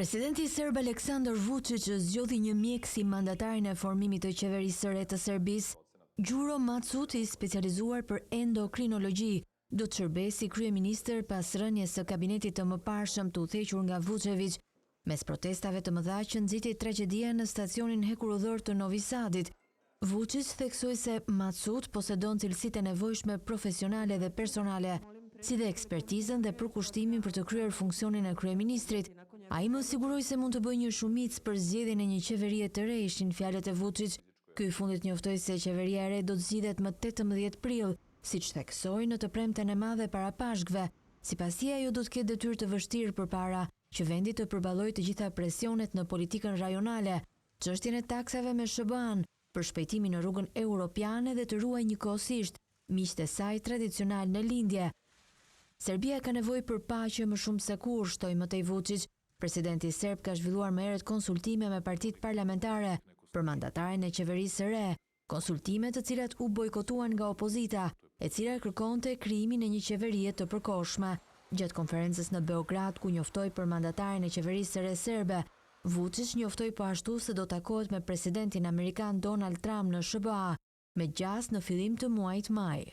Presidenti serb Aleksandar Vučić zgjodhi një mjek si mandatarin e formimit të qeverisë së re të Serbisë. Gjuro Macuti, specializuar për endokrinologji, do të shërbejë si kryeministër pas rënies së kabinetit të mëparshëm të udhëhequr nga Vučević, mes protestave të mëdha që nxiti tragjedia në stacionin hekurudhor të Novi Sadit. Vučić theksoi se Macut posedon cilësitë e nevojshme profesionale dhe personale, si dhe ekspertizën dhe përkushtimin për të kryer funksionin e kryeministrit. Ai më siguroi se mund të bëjë një shumicë për zgjedhjen e një qeverie të re, ishin fjalët e Vučić. Ky i fundit njoftoi se qeveria e re do të zgjidhet më 18 prill, siç theksoi në të premten e madhe para Pashkëve. Sipas tij, ajo do të ketë detyrë të vështirë përpara që vendi të përballojë të gjitha presionet në politikën rajonale, çështjen e taksave me SBA-n, për shpejtimin në rrugën europiane dhe të ruajë njëkohësisht miqtë e saj tradicional në lindje. Serbia ka nevojë për paqe më shumë se kur, shtoi mëtej Vučić. Presidenti serb ka zhvilluar më herët konsultime me partitë parlamentare për mandatarin e qeverisë së re, konsultime të cilat u bojkotuan nga opozita, e cila kërkonte krijimin e një qeverie të përkohshme. Gjatë konferencës në Beograd, ku njoftoi për mandatarin e qeverisë së re serbe, Vučić njoftoi po ashtu se do takohet me presidentin amerikan Donald Trump në SBA, me gjas në fillim të muajit maj.